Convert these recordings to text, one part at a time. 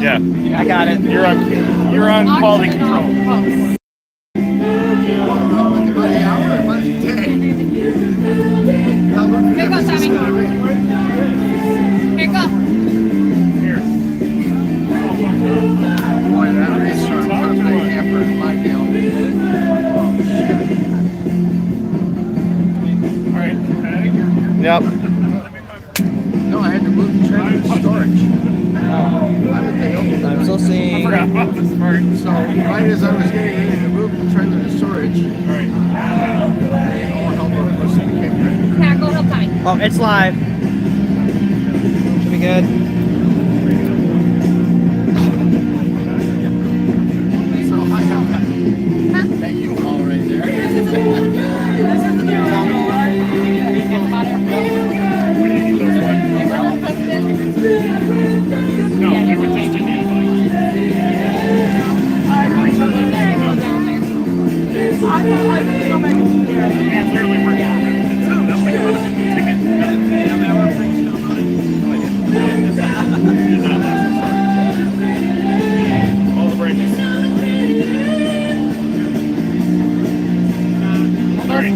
Yeah. I got it. You're on quality control. Here goes, Tommy. Here go. Here. Boy, that restaurant probably hampered my deal. All right. Yep. No, I had to move the trailer to storage. I'm still seeing. I forgot about this part. So right as I was getting ready to move the trailer to storage, All right. all helper person came back. Here, go help Tommy. Oh, it's live. Should be good. So I have that U-Haul right there. No, they were testing you. All the branches. All right.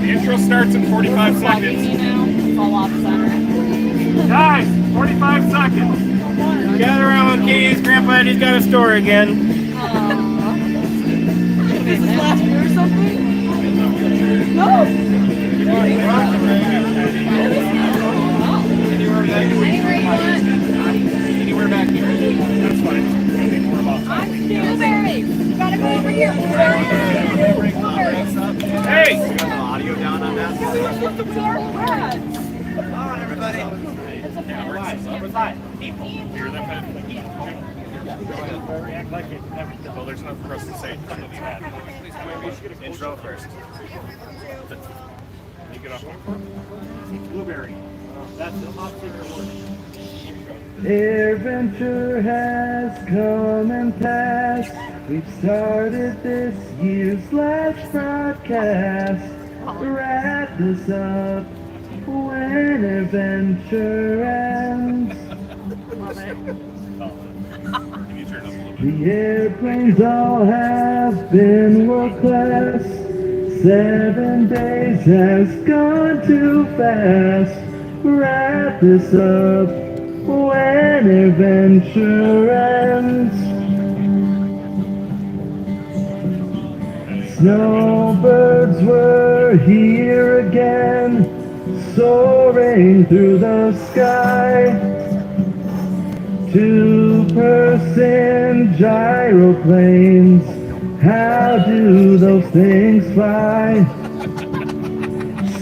The intro starts in 45 seconds. Fall off center. Guys, 45 seconds. Gather around with keys. Grandpa Eddie's got a store again. Is this last year or something? No. Anywhere you want. Anywhere back here. That's fine. It's gonna be more about time. Blueberry. You gotta go over here. Blueberry. Hey! The audio down on that. Where? Come on, everybody. Hear them? React like it. Well, there's nothing for us to say. Intro first. You get off my court. Blueberry. That's the opposite word. Adventure has come and passed. We've started this year's last broadcast. Wrap this up when adventure ends. Can you turn up a little bit? The airplanes all have been world class. 7 days has gone too fast. Wrap this up when adventure ends. Snowbirds were here again, soaring through the sky. 2-person gyroplanes, how do those things fly?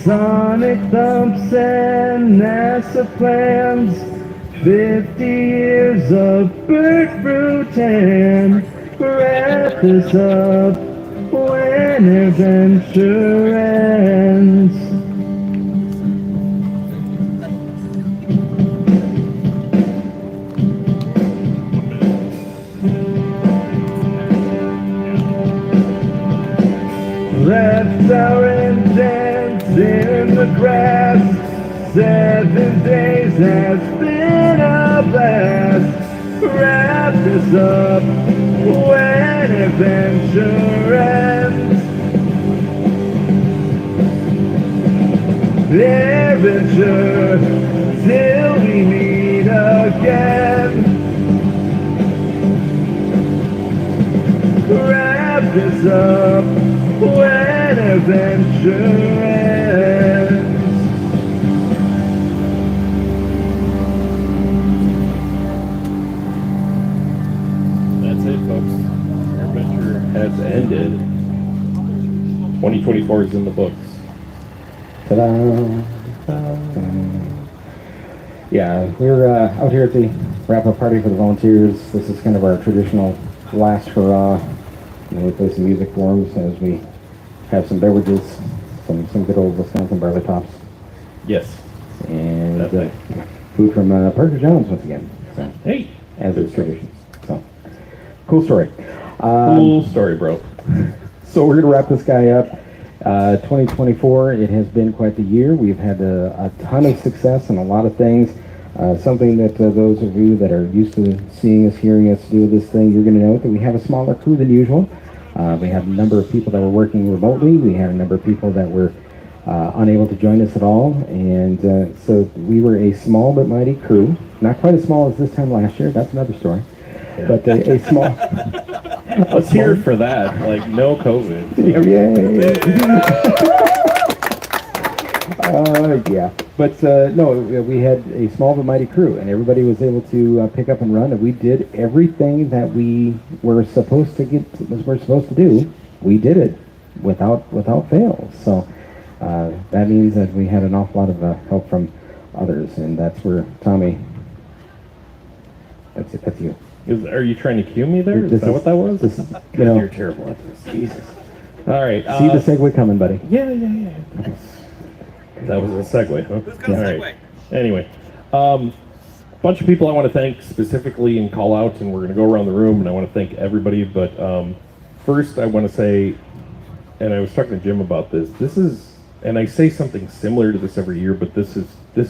Sonic thumps and NASA plans, 50 years of Bert Brutan. Wrap this up when adventure ends. Left our indents in the grass. 7 days has been a blast. Wrap this up when adventure ends. Adventure till we meet again. Wrap this up when adventure ends. That's it, folks. Our adventure has ended. 2024 is in the books. Ta-da! Yeah, we're out here at the wrap-up party for the volunteers. This is kind of our traditional last hurrah. And then we play some music for them as we have some beverages, some good old Wisconsin barley tops. Yes. And food from Parker Jones once again. So, hey! As is tradition. So, cool story. Cool story, bro. So we're going to wrap this guy up. 2024, it has been quite the year. We've had a ton of success and a lot of things. Something that those of you that are used to seeing us, hearing us do this thing, you're going to note that we have a smaller crew than usual. We have a number of people that were working remotely. We had a number of people that were unable to join us at all. And so we were a small but mighty crew. Not quite as small as this time last year. That's another story. Yeah. But a small... Let's hear for that. Like, no COVID. Yeah. But no, we had a small but mighty crew, and everybody was able to pick up and run, and we did everything that we were supposed to do. We did it without fail. So that means that we had an awful lot of help from others, and that's where Tommy. That's it. That's you. Are you trying to cue me there? Is that what that was? You're terrible at this. Jesus. All right. See the segue coming, buddy. Yeah. That was a segue, huh? Who's got a segue? Right. Anyway, bunch of people I want to thank specifically and call out, and we're going to go around the room, and I want to thank everybody. But first, I want to say, and I was talking to Jim about this. This is, and I say something similar to this every year, but this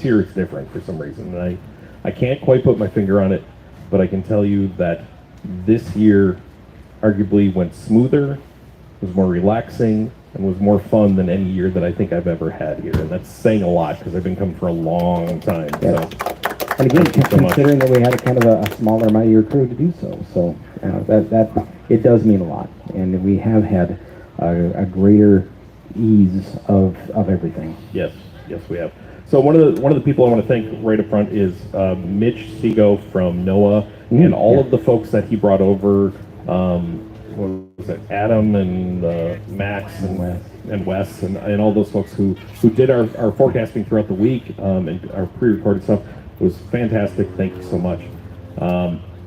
year it's different for some reason, and I can't quite put my finger on it, but I can tell you that this year arguably went smoother, was more relaxing, and was more fun than any year that I think I've ever had here. And that's saying a lot because I've been coming for a long time. Yeah. So, and again, considering that we had a kind of a smaller, mightier crew to do so that it does mean a lot. And we have had a greater ease of everything. Yes, we have. So one of the people I want to thank right up front is Mitch Sego from NOAA and all of the folks that he brought over. What was it? Adam and Max and Wes and all those folks who did our forecasting throughout the week and our pre-recorded stuff. It was fantastic. Thank you so much.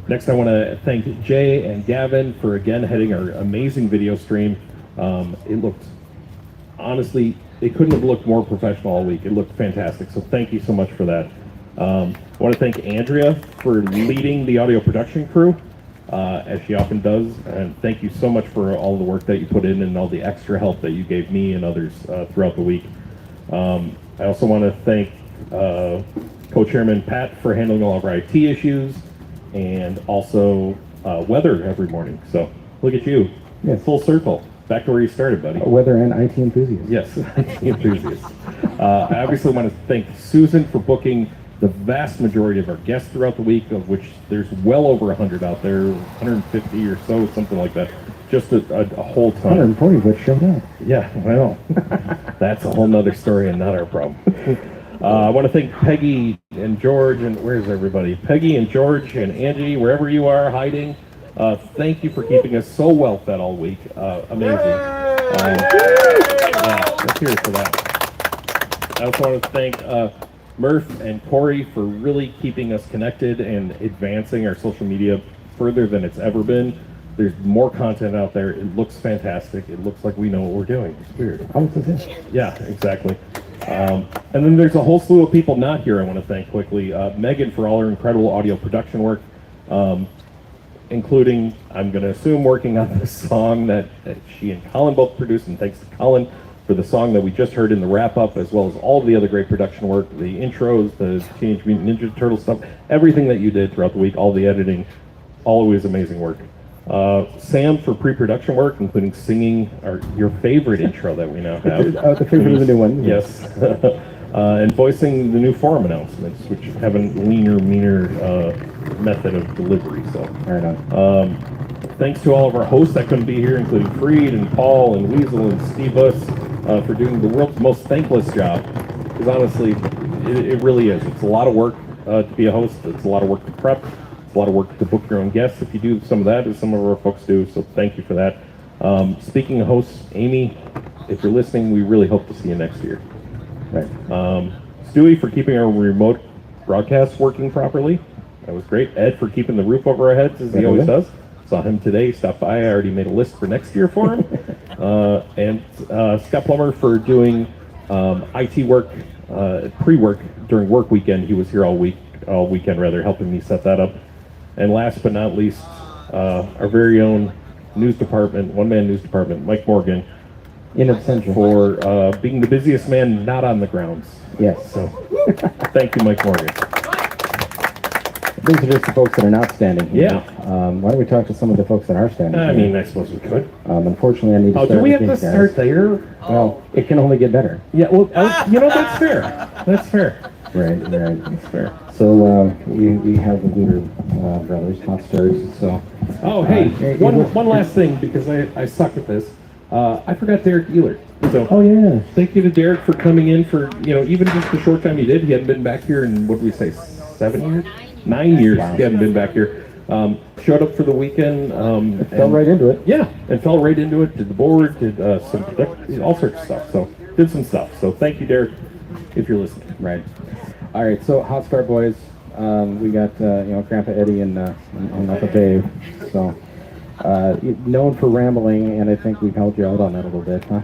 Next, I want to thank Jay and Gavin for again heading our amazing video stream. It looked, honestly, it couldn't have looked more professional all week. It looked fantastic. So thank you so much for that. I want to thank Andrea for leading the audio production crew. As she often does, and thank you so much for all the work that you put in and all the extra help that you gave me and others throughout the week. I also want to thank co-chairman Pat for handling all of our IT issues and also weather every morning. So look at you, full circle, back to where you started, buddy. Weather and IT enthusiast. Yes, IT enthusiast. I obviously want to thank Susan for booking the vast majority of our guests throughout the week, of which there's well over 100 out there, 150 or so, something like that. Just a whole ton. 140 but showed up. Yeah, well, that's a whole nother story and not our problem. I want to thank Peggy and George, and where's everybody? Peggy and George and Angie, wherever you are hiding. Thank you for keeping us so well fed all week. Amazing. Let's hear it for that. I also want to thank Murph and Corey for really keeping us connected and advancing our social media further than it's ever been. There's more content out there. It looks fantastic. It looks like we know what we're doing. It's weird. Yeah, exactly. And then there's a whole slew of people not here I want to thank quickly. Megan for all her incredible audio production work, including, I'm going to assume, working on the song that she and Colin both produced, and thanks to Colin for the song that we just heard in the wrap-up, as well as all the other great production work, the intros, the Teenage Mutant Ninja Turtle stuff, everything that you did throughout the week, all the editing, always amazing work. Sam for pre-production work, including singing your favorite intro that we now have. The favorite of the new one. Yes. And voicing the new forum announcements, which have a leaner, meaner method of delivery. So, right on. Thanks to all of our hosts that couldn't be here, including Freed and Paul and Weasel and Steve Buss, for doing the world's most thankless job. Because honestly, it really is. It's a lot of work to be a host. It's a lot of work to prep. It's a lot of work to book your own guests if you do some of that, as some of our folks do. So thank you for that. Speaking of hosts, Amy, if you're listening, we really hope to see you next year. Right. Stewie for keeping our remote broadcast working properly. That was great. Ed for keeping the roof over our heads, as he always does. Saw him today, stopped by. I already made a list for next year for him. And Scott Plummer for doing IT work, pre-work during work weekend. He was here all weekend, helping me set that up. And last but not least, our very own news department, one-man news department, Mike Morgan, in absentia, for being the busiest man not on the grounds. Yes. So, thank you, Mike Morgan. these are just the folks that are not standing here. Yeah. Why don't we talk to some of the folks that are standing I here? mean, I suppose we could. Unfortunately, I need to Oh, start do we with have to these guys. start there? Well, it can only get better. Yeah, well, that's fair. That's fair. Right. That's fair. So we have the Luder brothers, hot stars. So Oh, hey, one last thing, because I suck at this. I forgot Derek Ehlert. So, oh yeah, thank you to Derek for coming in for, even just the short time he did. He hadn't been back here in, what did we say, 7 years? 9 years he hadn't been back here. Showed up for the weekend. fell right into it. Yeah, and fell right into it. Did the board, did some all sorts of stuff. So, did some stuff. So, thank you, Derek, if you're listening. Right. All right. So hot star boys, we got Grandpa Eddie and Uncle Dave. So known for rambling, and I think we've helped you out on that a little bit, huh?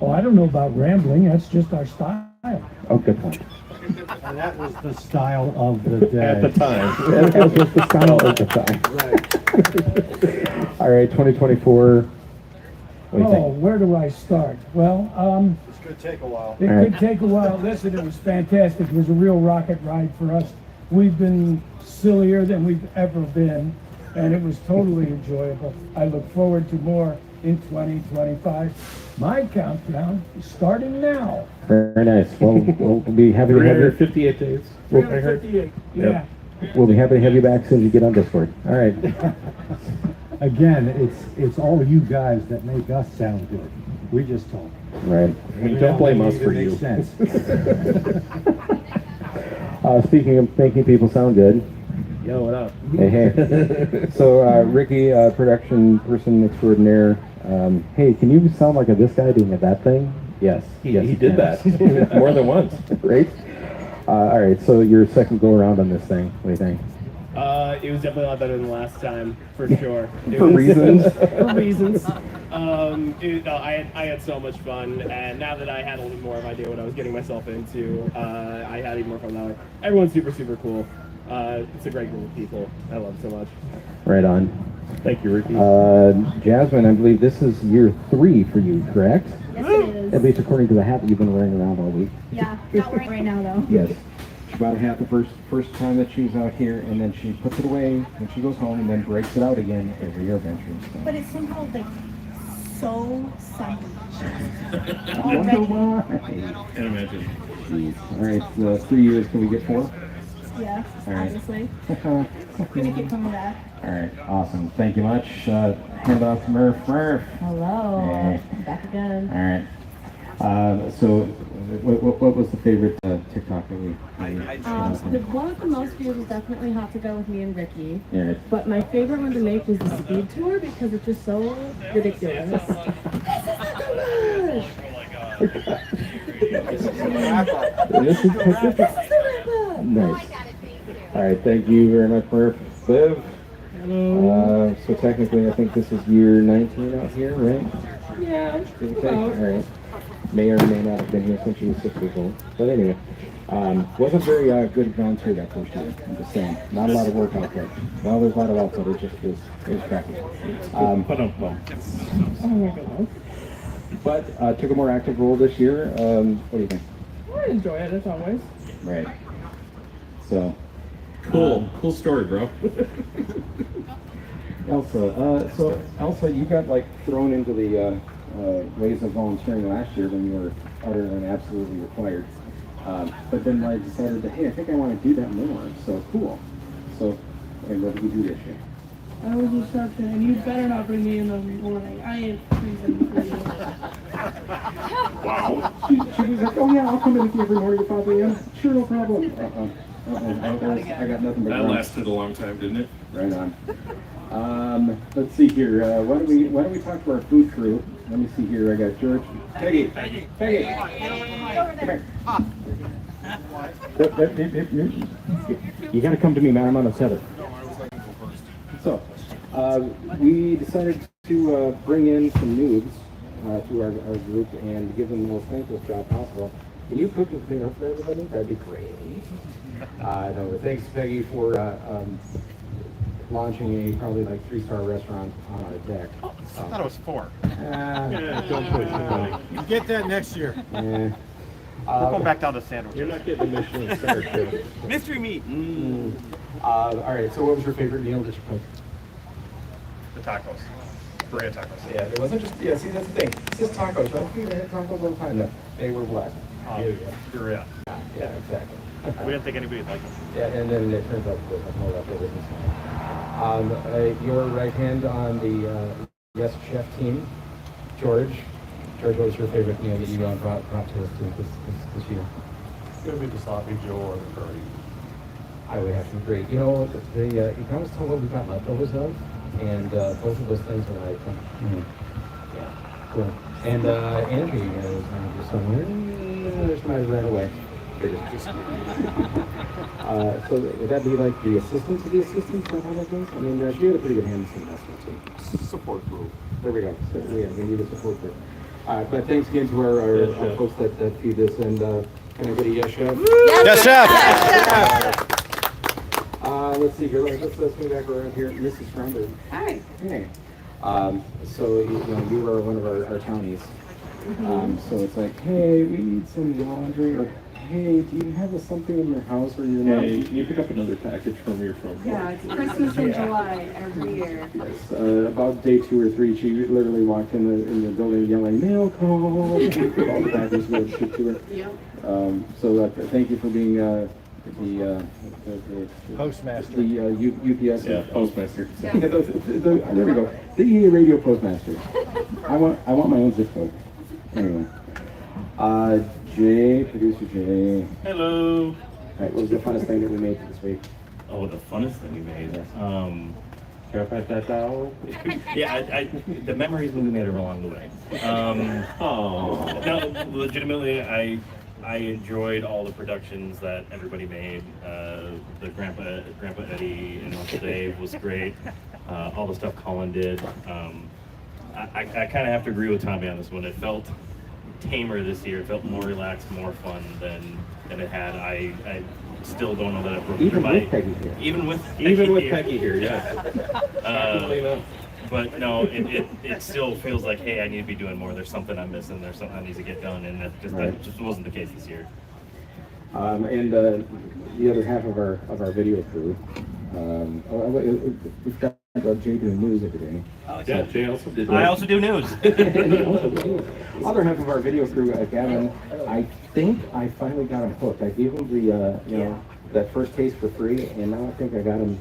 Oh, I don't know about rambling. That's just our style. Oh, good point. And that was the style of the day. At the time. That was the style of the time. All right, 2024. What do you think? Where do I start? Well, This could take a while. it All right. could take a while. Listen, it was fantastic. It was a real rocket ride for us. We've been sillier than we've ever been, and it was totally enjoyable. I look forward to more in 2025. My countdown is starting now. Very nice. Well, we'll be happy to have you. 358 days. I heard. 358. Yep. Yeah. We'll be happy to have you back as soon as you get on Discord. All right. Again, it's all you guys that make us sound good. We just talk. Right. I mean, don't blame us for you. Speaking of making people sound good. Yo, what up? Hey. So, Ricky, production person extraordinaire. Hey, can you sound like this guy doing that thing? Yes. Yes, He did can. that more than once. Right? All right, so your second go around on this thing. What do you think? It was definitely a lot better than last time, for sure. For reasons? For reasons. I had so much fun, and now that I had a little bit more of an idea what I was getting myself into, I had even more fun that way. Everyone's super, super cool. It's a great group of people. I love so much. Right on. Thank you, Ricky. Jasmine, I believe this is year 3 for you, correct? Yes, it is. At least according to the hat that you've been wearing around all week. Yeah, not wearing right now though. Yes. She bought a hat the first time that she was out here, and then she puts it away when she goes home, and then breaks it out again every adventure. So. But it's somehow like so sunny. I wonder why. Can't imagine. Jeez. All right, 3 years. Can we get 4? Yeah, All right. obviously. Gonna keep coming back. All right, awesome. Thank you much. Hand off to Murph. Murph. Hello. Hey. Back again. All right. So, what was the favorite TikTok that we? The one with the most views was definitely Hot to Go with me and Ricky. Yeah. But my favorite one to make was the speed tour because it's just so ridiculous. This is the wrap-up. Nice. All right, thank you very much, Murph. Liv. Hello. So technically, I think this is year 19 out here, right? Yeah. Give or take? All right. May or may not have been here since she was 6 years old. But anyway, wasn't very good volunteer that first year. I'm just saying, not a lot of work out there. Well, there's a lot of outside. It just was crappy. Oh my goodness. But took a more active role this year. What do you think? I enjoy it as always. Right. So. Cool story, bro. Elsa, Elsa, you got thrown into the ways of volunteering last year when you were utterly and absolutely required. But then I decided that, hey, I think I want to do that more. So cool. So, and what did we do this year? I was instructed, and you better not bring me in the morning. I ain't freezing for you. Wow. She was like, oh yeah, I'll come in with you every morning at 5 a.m. Sure, no problem. I got nothing but That ground. lasted a long time, didn't it? Right on. Let's see here. Why don't we talk to our food crew? Let me see here. I got George. Peggy. Come here. You got to come to me, man. I'm on a tether. So, we decided to bring in some noobs to our group and give them the most thankless job possible. Can you cook and clean up for everybody? That'd be great. No, thanks, Peggy, for launching a probably 3-star restaurant on our deck. I thought it was 4. Don't push it, buddy. You get that next year. We're going back down to sandwiches. You're not getting a Michelin star, Joe. Mystery meat. All right, so what was your favorite meal that you cooked? The tacos. Burrito tacos. Yeah, it wasn't just, yeah, see, that's the thing. It's just tacos, right? We had tacos all the time. No, they were black. Burrito. Yeah, exactly. We didn't think anybody would like it. Yeah, and then it turns out that more of it isn't. Your right hand on the Yes Chef team, George. George, what was your favorite meal that you brought to us this year? It's going to be the sloppy Joe or the curry. I would have to agree. You know, you can always tell what we got leftovers of, and both of those things are like, yeah, cool. And Andrew was just somewhere right away. So would that be like the assistant to the assistant? How that goes? I mean, you had a pretty good hand in this too. Support group. There we go. So, yeah, we need a support group. But thanks again to our folks that feed us, and can I get a yes, chef? Yes, chef! Let's see here. Let's move back around here. Mrs. Fromberg. Hi. Hey. So you are one of our townies. So it's like, hey, we need some laundry, or hey, do you have something in your house where you're not? Hey, you pick up another package from your phone. Yeah, it's Christmas in July every year. Yes. About day 2 or 3, she literally walked in the building yelling, "Mail call!" All the packages would ship to her. Yep. So thank you for being the Postmaster. The UPS Postmaster. Yeah. There we go. The EAA Radio Postmaster. I want my own zip code. Anyway. Jay, producer Jay. Hello. All right, what was the funnest thing that we made this week? Oh, the funnest thing we made. Yes. Can I pass that out? Yeah, the memories we made are along the way. No, legitimately, I enjoyed all the productions that everybody made. The Grandpa Eddie and Uncle Dave was great. All the stuff Colin did. I kind of have to agree with Tommy on this one. It felt tamer this year. It felt more relaxed, more fun than it had. I still don't know that I've broken Even my... with Peggy here. Even with Peggy here, yeah. But no, it still feels like, hey, I need to be doing more. There's something I'm missing. There's something that needs to get done, and that just wasn't the case this year. And the other half of our video crew, we've got Jay doing news every day. Yeah, Jay also did that. I also do news. Other half of our video crew, Gavin, I think I finally got him hooked. I gave him the that first taste for free, and now I think I got him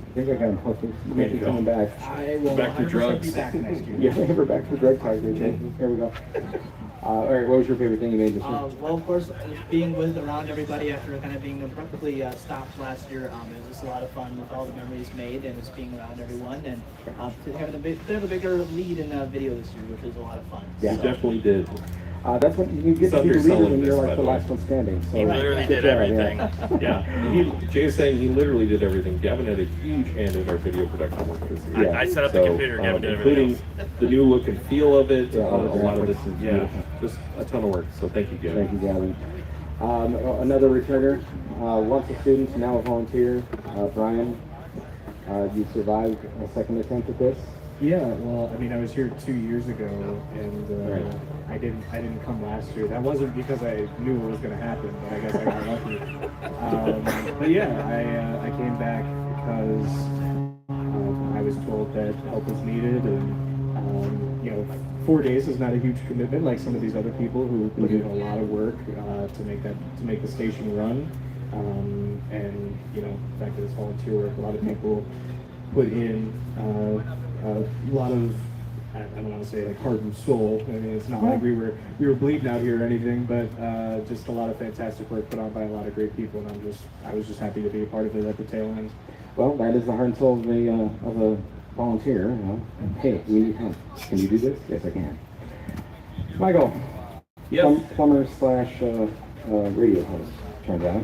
hooked. He may be coming back. I will Back to drugs. be back next year. Yeah, we're back to drug talk. Here we go. All right, what was your favorite thing you made this year? Well, of course, being with around everybody after kind of being abruptly stopped last year, it was just a lot of fun with all the memories made and just being around everyone and to have a bigger lead in video this year, which was a lot of fun. Yeah, You definitely did. that's what you get to be the leader when you're like the last one standing. So He literally did everything. Yeah. Jay's saying he literally did everything. Gavin had a huge hand in our video production work this year. Yeah. I set up the computer, Gavin did everything Including the new look and feel of it. Yeah, A lot of this is just a ton of work. So thank you, Gavin. Thank you, Gavin. Another returner, once a student, now a volunteer. Brian, you survived a second attempt at this. Yeah, well, I mean, I was here 2 years ago, and I didn't come last year. That wasn't because I knew what was going to happen, but I guess I got lucky. But yeah, I came back because I was told that help was needed, and 4 days is not a huge commitment like some of these other people who put in a lot of work to make the station run. And the fact that it's volunteer work, a lot of people put in a lot of, I don't want to say like heart and soul. I mean, it's not like we were bleeding out here or anything, but just a lot of fantastic work put on by a lot of great people, and I was just happy to be a part of it at the tail end. Well, that is the heart and soul of a volunteer. Hey, we need help. Can you do this? Yes, I can. Michael, plumber / radio host, turns out.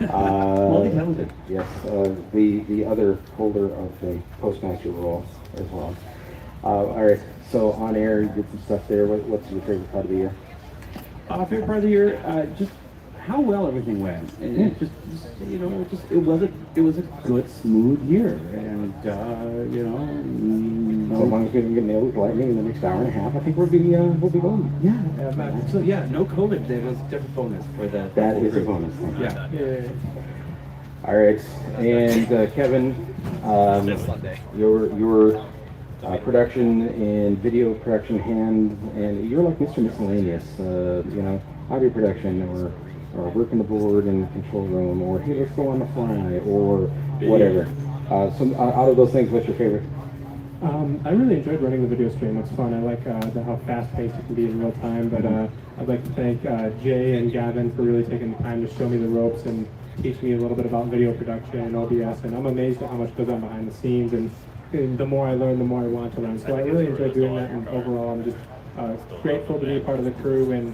Multi-talented. Yes, the other holder of the postmaster role as well. All right, so on air, you did some stuff there. What's your favorite part of the year? Favorite part of the year, just how well everything went. And it was a good, smooth year, and So as long as we can get nailed lightning in the next hour and a half, I think we'll be golden. Yeah. So yeah, no COVID. That was a different bonus for the. That is a bonus. Thank you. Yeah. All right, and Kevin, your production and video production hand, and you're like Mr. Miscellaneous, audio production or working the board in the control room, or hey, let's go on the fly, or whatever. So out of those things, what's your favorite? I really enjoyed running the video stream. It's fun. I like how fast-paced it can be in real time. But I'd like to thank Jay and Gavin for really taking the time to show me the ropes and teach me a little bit about video production and OBS. And I'm amazed at how much goes on behind the scenes. And the more I learn, the more I want to learn. So I really enjoy doing that. And overall, I'm just grateful to be a part of the crew and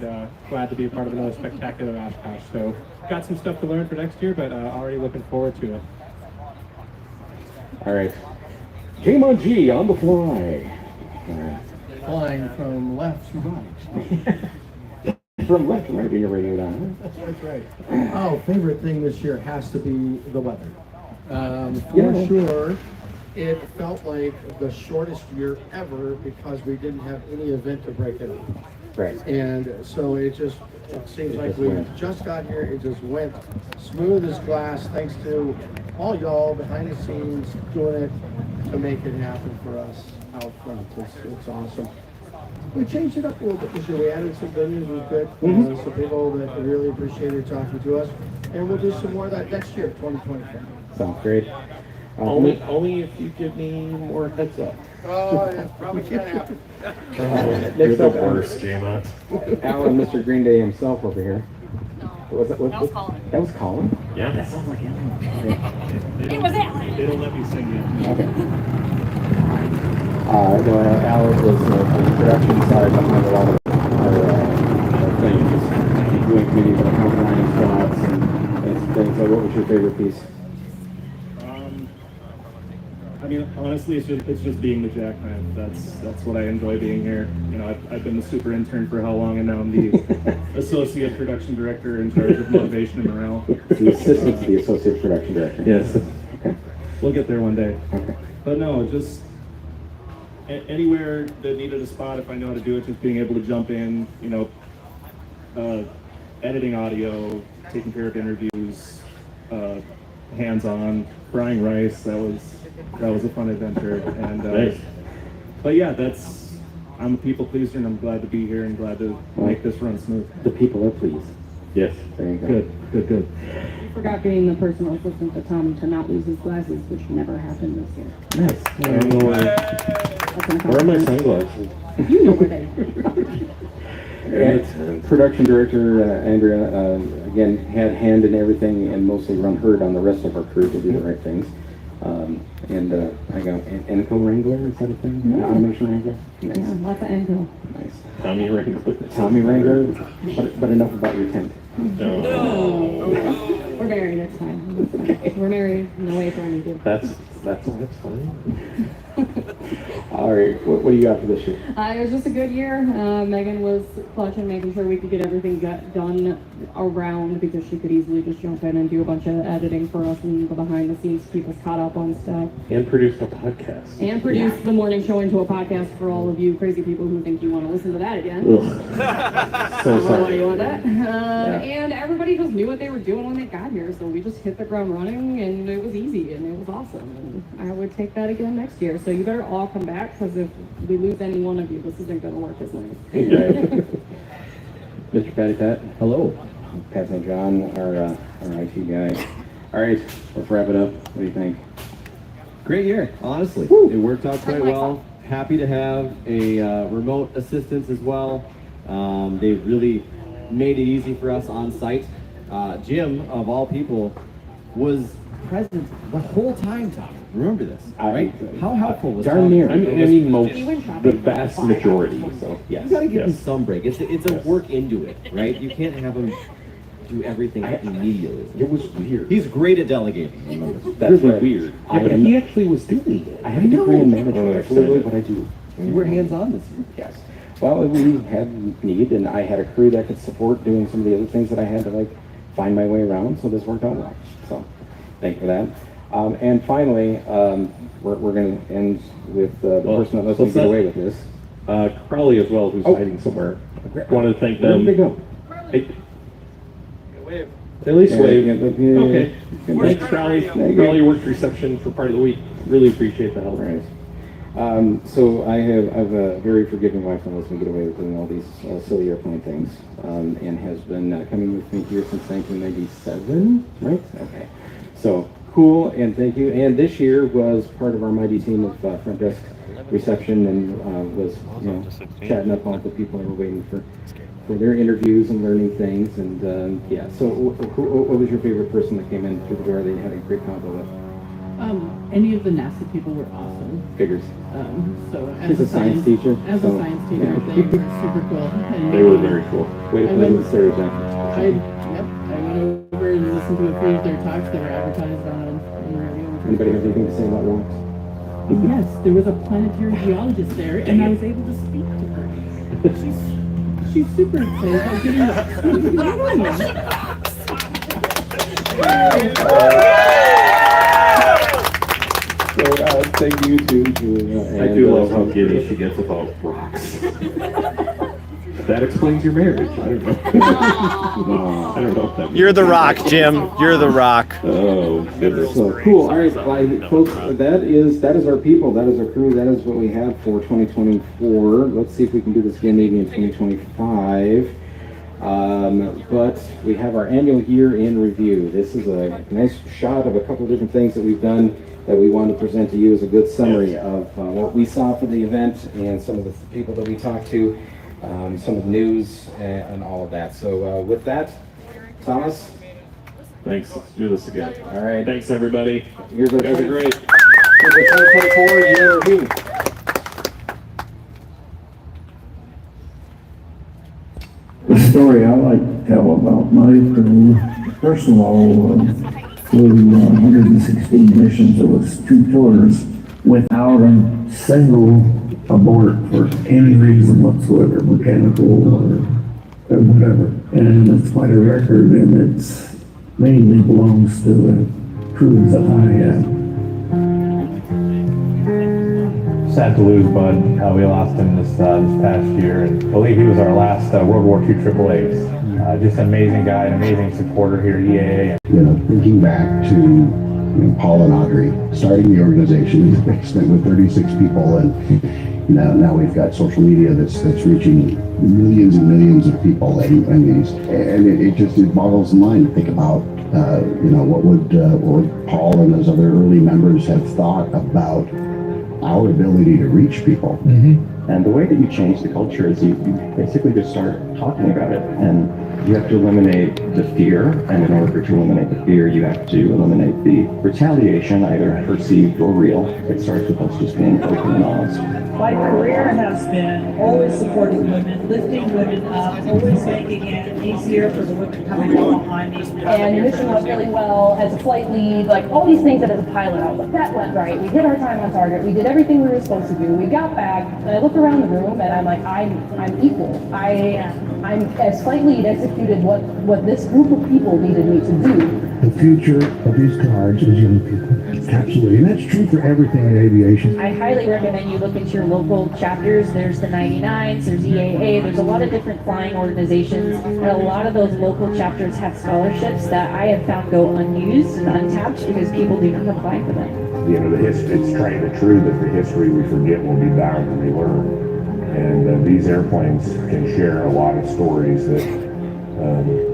glad to be a part of another spectacular Oshkosh. So got some stuff to learn for next year, but already looking forward to it. All right. Game on G on the fly. Flying from left to right. From left to right in your radio down. That's right. Oh, favorite thing this year has to be the weather. For sure, it felt like the shortest year ever because we didn't have any event to break it up. Right. And so it seems like we just got here. It just went smooth as glass thanks to all y'all behind the scenes doing it to make it happen for us out front. It's awesome. We changed it up a little bit this year. We added some good news with it. Some people that really appreciated talking to us. And we'll do some more of that next year, 2024. Sounds great. Only if you give me more heads up. Oh, yeah, probably can't happen. You're the worst, J-Mont. Alan, Mr. Green Day himself over here. That was Colin. That was Colin? Yeah. That sounds like Alan. It was Alan. They don't let me sing yet. Okay. Alan was the production side behind a lot of our things, doing community accompanying shots and things. So what was your favorite piece? I mean, honestly, it's just being the Jack man. That's what I enjoy being here. You know, I've been the super intern for how long, and now I'm the associate production director in charge of motivation and morale. The assistant to the associate production director. Yes. Okay. We'll get there one day. Okay. But no, just anywhere that needed a spot, if I know how to do it, just being able to jump in. You know, editing audio, taking care of interviews, hands-on, frying rice. That was a fun adventure. And Nice. but yeah, I'm a people pleaser, and I'm glad to be here and glad to make this run smooth. The people are pleased. Yes. There you go. Good. You forgot being the personal assistant to Tommy to not lose his glasses, which never happened this year. Nice. That's an Where are my accomplishment. sunglasses? You know where they are. And production director Andrea, again, had hand in everything and mostly run herd on the rest of our crew to do the right things. I got Enco Wrangler, is that a thing? Yeah. Automation Wrangler? Nice. Yeah, lots of Enco. Nice. Tommy Wrangler. Tommy Wrangler, but enough about your tent. No. We're married next time. We're married. No way for any to. That's fine. All right, what do you got for this year? It was just a good year. Megan was clutch in making sure we could get everything done around because she could easily just jump in and do a bunch of editing for us and the behind the scenes to keep us caught up on stuff. And produce a podcast. And produce the morning show into a podcast for all of you crazy people who think you want to listen to that again. So Why sorry. you want that? And everybody just knew what they were doing when they got here, so we just hit the ground running, and it was easy, and it was awesome. And I would take that again next year. So you better all come back, because if we lose any one of you, this isn't going to work as nice. Mr. Patty Pat. Hello. Pat St. John, our IT guy. All right, let's wrap it up. What do you think? Great year, honestly. It worked out quite well. Happy to have a remote assistance as well. They really made it easy for us on site. Jim, of all people, was present the whole time, Tom. Remember this, right? How helpful was Darn Tom? near. I mean, the vast majority. So yes. You gotta give him Yes. some break. It's a work into it, right? You can't have him do everything immediately. It was weird. He's great at delegating. That's weird. But he actually was doing it. I have a degree in management. That's literally what I do. You were hands-on this year. Yes. Well, we had need, and I had a crew that could support doing some of the other things that I had to find my way around. So this worked out well. So, thank you for that. And finally, we're going to end with the person that lets me get away with this. Crowley as well, who's hiding somewhere. Wanted to thank them. Where did they go? Hey, Wave. at least wave. Yeah. Okay. Thanks, Crowley. Crowley worked reception for part of the week. Really appreciate the help. Right. So I have a very forgiving wife that lets me get away with doing all these silly airplane things, and has been coming with me here since 1997, right? Okay. So cool, and thank you. And this year was part of our mighty team of front desk reception, and was chatting up all the people that were waiting for their interviews and learning things. And yeah. So what was your favorite person that came in through the door that you had a great combo with? Any of the NASA people were awesome. Figures. So She's a science teacher. As a science teacher, they were super cool. And, They were very cool. Way to play with stereotype. I went over and listened to a few of their talks that were advertised on radio. Anybody have anything to say about rocks? Yes, there was a planetary geologist there, and I was able to speak to her. She's super excited about getting So thank you to I do love how giddy she gets about rocks. That explains your marriage. I don't know. I don't know if that means You're the rock, Jim. You're the rock. Oh, goodness. So cool. All right, folks, that is our people. That is our crew. That is what we have for 2024. Let's see if we can do this again maybe in 2025. But we have our annual year in review. This is a nice shot of a couple of different things that we've done that we want to present to you as a good summary of what we saw for the event and some of the people that we talked to, some of the news and all of that. So with that, Thomas? Thanks. Let's do this again. All right. Thanks, everybody. Here's You guys are great. Here's the 2024 year in review. The story I like to tell about my crew, first of all, flew 116 missions. It was 2 tours without a single abort for any reason whatsoever, mechanical or whatever. And it's quite a record, and it's mainly belongs to the crews that I have. Sad to lose Bud. We lost him this past year, and I believe he was our last World War II Triple A's. Just an amazing guy, an amazing supporter here at EAA. Thinking back to Paul and Audrey starting the organization in the basement with 36 people, and now we've got social media that's reaching millions and millions of people, and it boggles the mind to think about what would Paul and those other early members have thought about our ability to reach people. And the way that you change the culture is you basically just start talking about it, and you have to eliminate the fear, and in order to eliminate the fear, you have to eliminate the retaliation, either perceived or real. It starts with us just being open and honest. My career has been always supporting women, lifting women up, always making it easier for the women coming up behind me. And your mission went really well as a flight lead, like all these things that as a pilot, I was like, that went right. We hit our time on target. We did everything we were supposed to do. We got back, and I looked around the room, and I'm like, I'm equal. I'm as flight lead executed what this group of people needed me to do. The future of these cards is young people. Absolutely. And that's true for everything in aviation. I highly recommend you look into your local chapters. There's the 99s, there's EAA, there's a lot of different flying organizations, and a lot of those local chapters have scholarships that I have found go unused and untapped because people do not apply for them. It's tried and true that the history we forget will be bound to be learned. And these airplanes can share a lot of stories that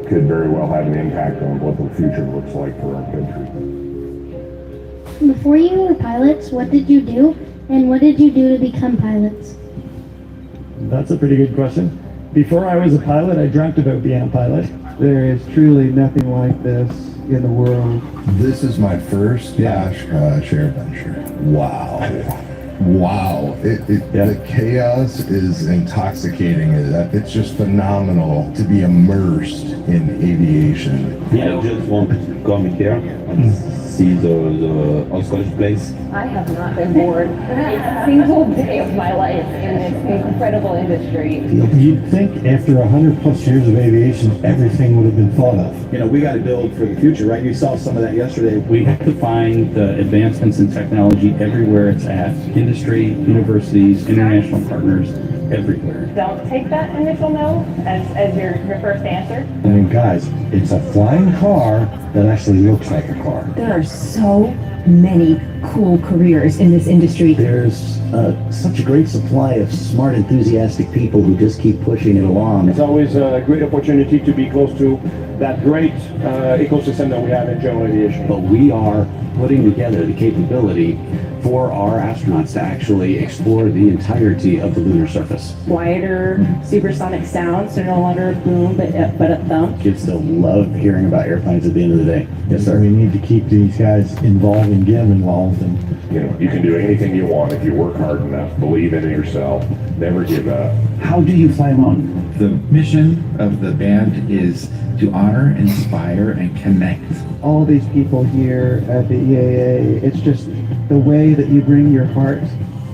could very well have an impact on what the future looks like for our country. Before you were pilots, what did you do? And what did you do to become pilots? That's a pretty good question. Before I was a pilot, I dreamt about being a pilot. There is truly nothing like this in the world. This is my first share venture. Wow. Wow. The chaos is intoxicating. It's just phenomenal to be immersed in aviation. Yeah, I just want to come here and see the college place? I have not been bored a single day of my life in this incredible industry. You'd think after 100+ years of aviation, everything would have been thought of. You know, we got to build for the future, right? You saw some of that yesterday. We have to find the advancements in technology everywhere it's at. Industry, universities, international partners, everywhere. Don't take that initial no as your first answer. I mean, guys, it's a flying car that actually looks like a car. There are so many cool careers in this industry. There's such a great supply of smart, enthusiastic people who just keep pushing it along. It's always a great opportunity to be close to that great ecosystem that we have in general aviation. But we are putting together the capability for our astronauts to actually explore the entirety of the lunar surface. Quieter, supersonic sounds, so no longer a boom, but a thump. Kids still love hearing about airplanes at the end of the day. Yes, sir. We need to keep these guys involved and get them involved. And You know, you can do anything you want if you work hard enough, believe in yourself, never give up. How do you fly alone? The mission of the band is to honor, inspire, and connect. All these people here at the EAA, it's just the way that you bring your heart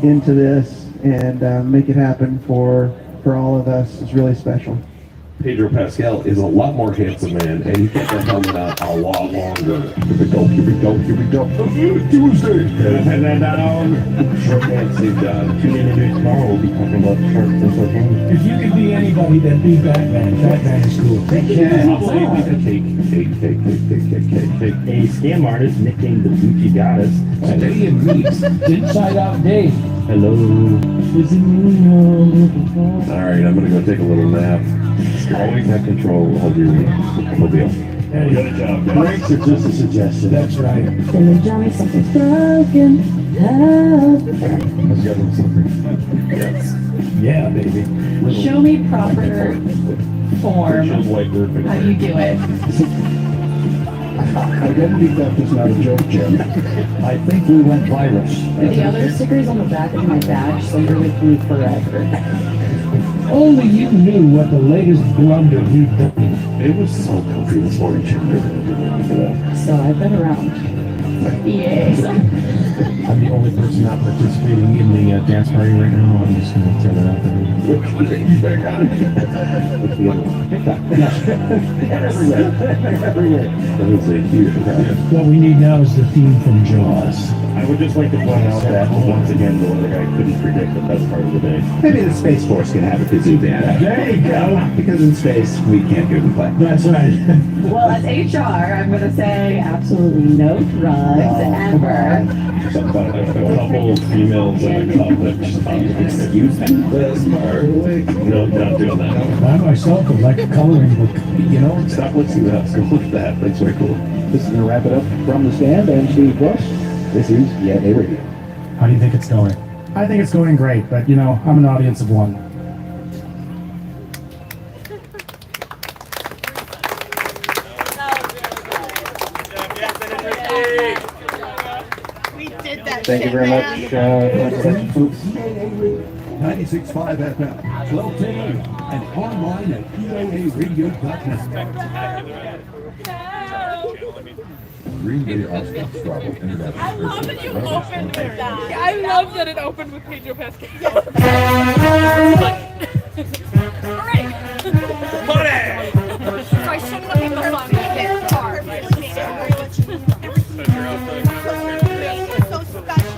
into this and make it happen for all of us is really special. Pedro Pascal is a lot more handsome man, and he kept that helmet on a lot longer. Here we go, here we go, here we go. Tuesday! And then down. Short pants seem done. Tune in to tomorrow, we'll be talking about sharks and so on. If you could be anybody, then be Batman. Batman is cool. Cake. A scam artist nicknamed the Gucci Goddess. Today in Greece, Inside Out Dave. Hello. Alright, I'm gonna go take a little nap. Always have control of your mobile. Hey, good job, guys. Breaks are just a suggestion. That's right. Then tell me something's broken. Let's go with something. Yes. Yeah, baby. Show me proper form. How you do it. Identity theft is not a joke, Jim. I think we went virus. The other stickers on the back of my badge, so you're with me forever. Only you knew what the latest blunder you'd done. It was so comfy this morning, Jim. So I've been around. I'm the only person not participating in the dance party right now. I'm just going to throw that out there. Everywhere. That is a huge problem. What we need now is the theme from Jaws. I would just like to point out that once again, the other guy couldn't predict the best part of the day. Maybe the Space Force can have a kazoo band. There you go. Because in space, we can't hear them play. That's right. Well, as HR, I'm going to say absolutely no drugs ever. Something about a couple of females in a cup that just excuse me. No, not doing that. I myself would like a coloring book. You know, stop listening to that. So look at that. That's very cool. This is going to wrap it up from the stand and Steve Plus. This is EAA Radio. How do you think it's going? I think it's going great, but you know, I'm an audience of one. Thank you very much. 96.5 FM, 12 a.m., and online at EAAradio.net. Green Bay Austin Strabo International. I love that you opened with that. I love that it opened with Pedro Pascal. Alright. Money! So I shouldn't have been the fun with this part. It's so special.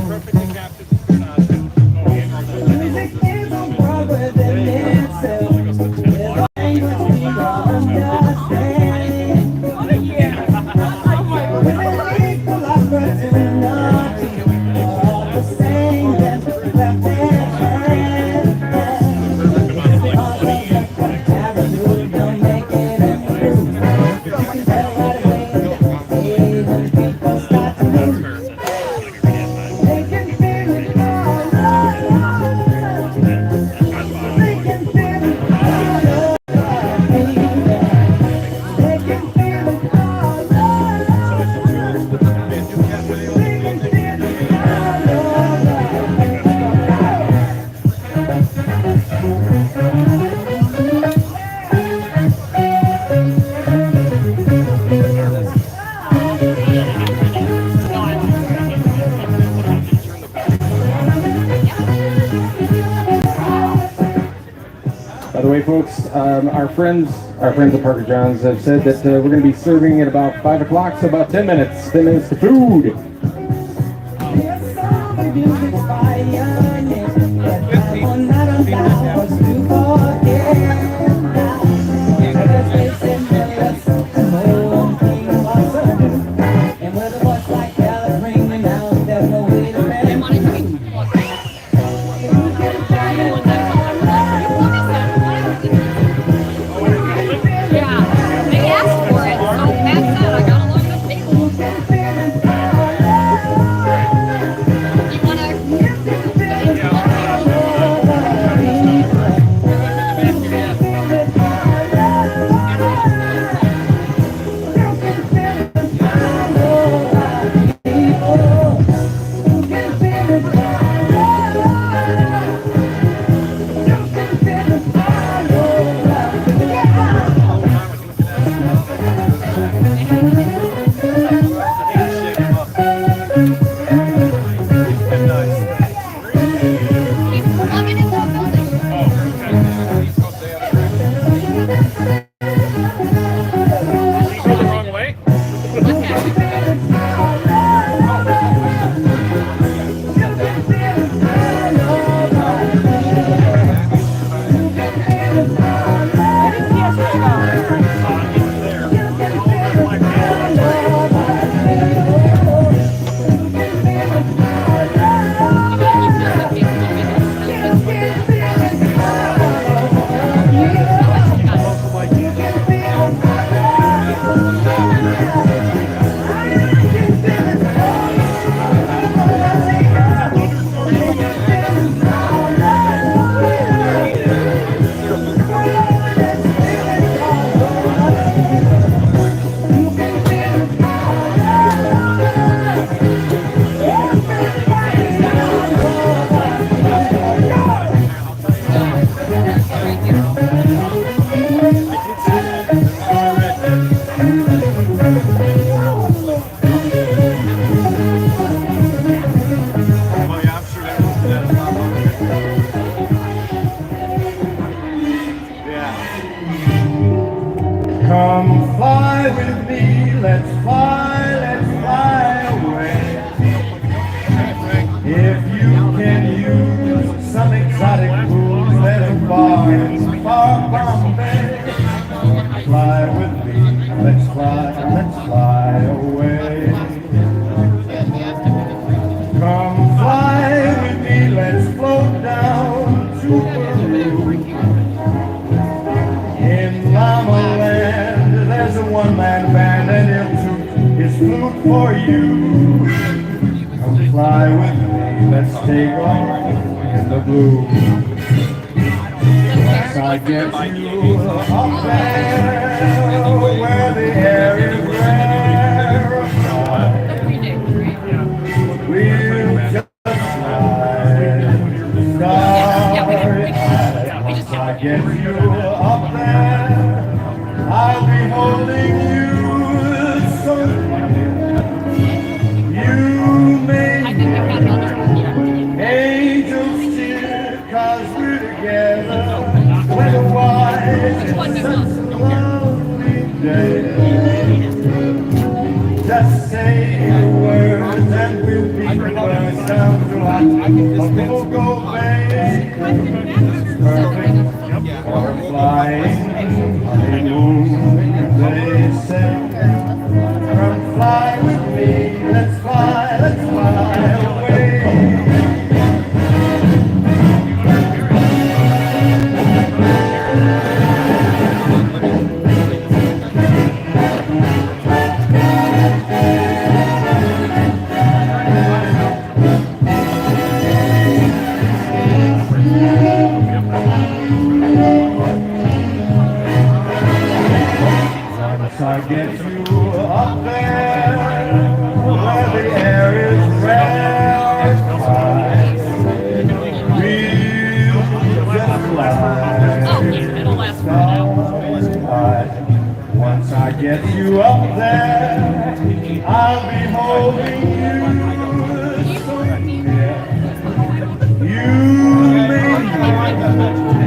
Perfectly captured. Music is on Broadway, then itself. Same way, folks, our friends at Parker John's have said that we're going to be serving at about 5 o'clock, so about 10 minutes. 10 minutes to food. Come fly with me, let's fly away. If you can use some exotic foods that are far Bombay, fly with me, let's fly away. Come fly with me, let's float down to Peru. In Llama Land, there's a one-man band and he'll toot his flute for you. Come fly with me, let's take off in the blue. Once I get you up there, where the air is rarefied, we'll just slide starry-eyed. Once I get you up there, I'll be holding you so near. You may be angels cheer, 'cause we're together. Weather-wise, it's such a lovely day. Just say the words and we'll be birds down to a Cocoa Bay. It's perfect for flying honeymoon, they say. Come fly with me, let's fly away. Once I get you up there, where the air is rarefied, we'll just fly. Once I get you up there, I'll be holding you so near. You may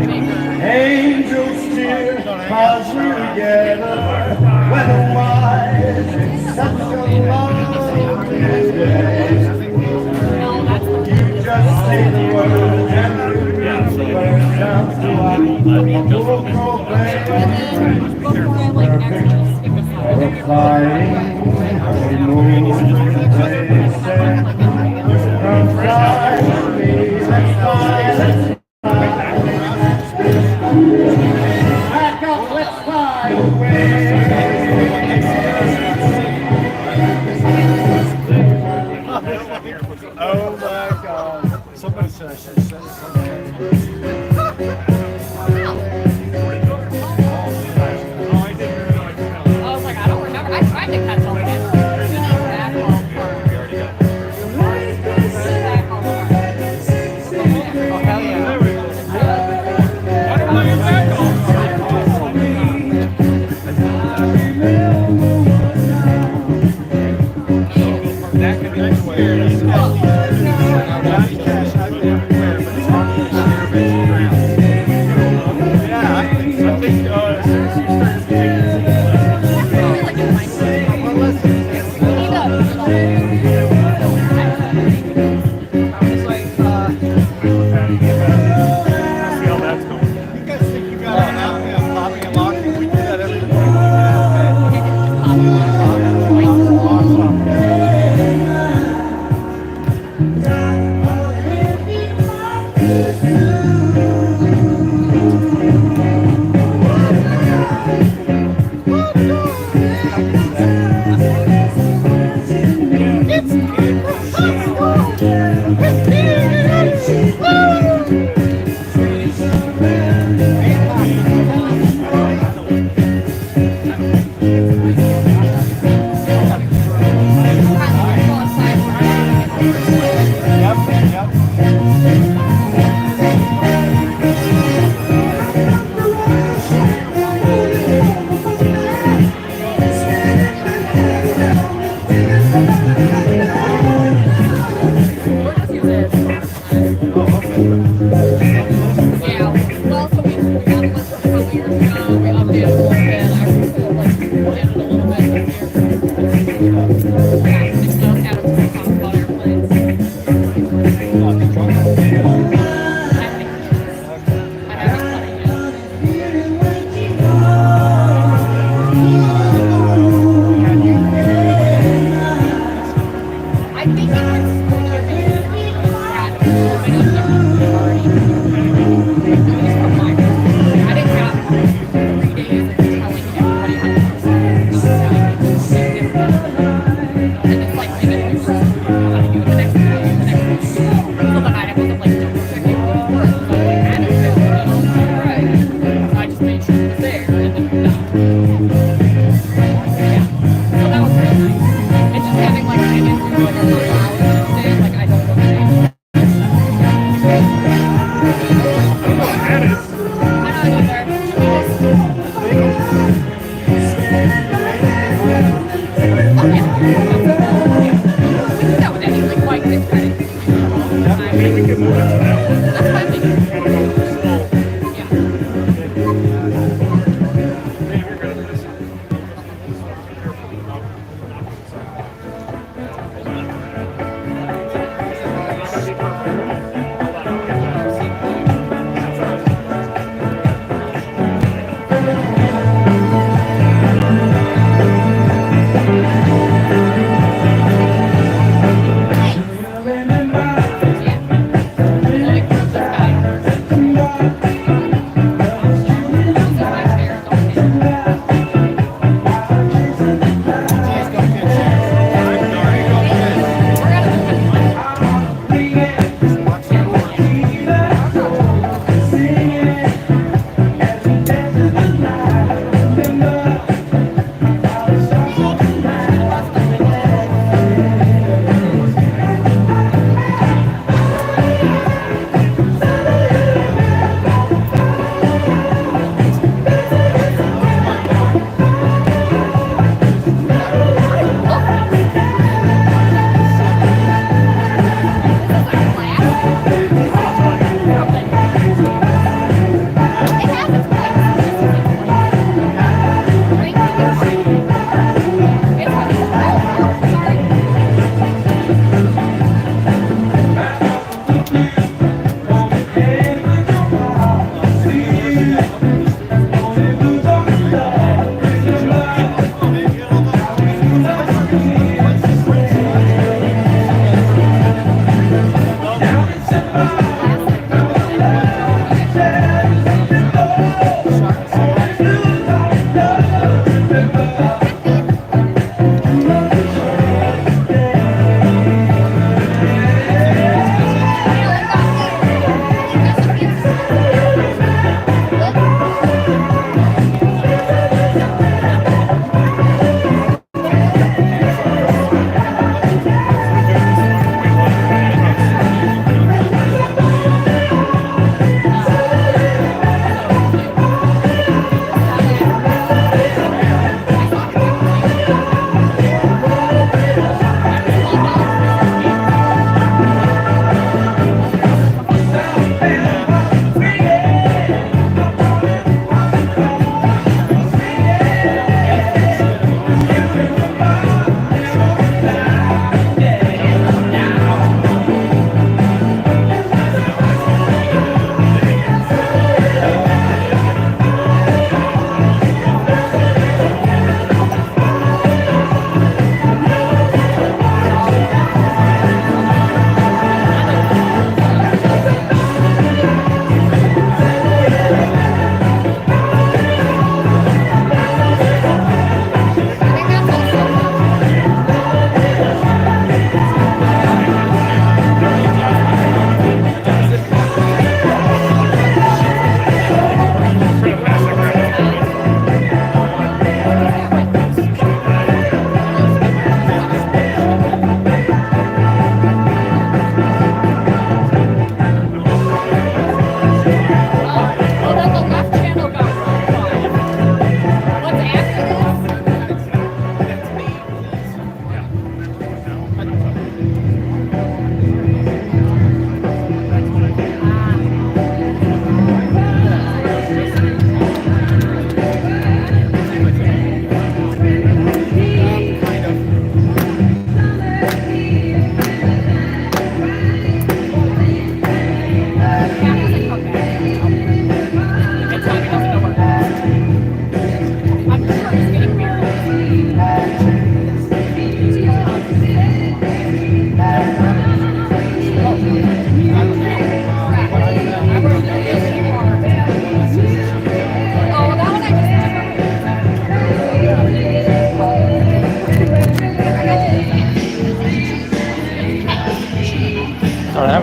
be angel his days. You just say the word and the word sounds to a vocal play. Perfect for flying, we move, they say. Come fly with me, let's fly, let's fly. Back up, let's fly away. Oh my God. Somebody said I should say something. I was like, I don't remember. I tried to catch all of it. Oh, hell yeah. That could be weird.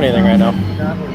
anything right now. Not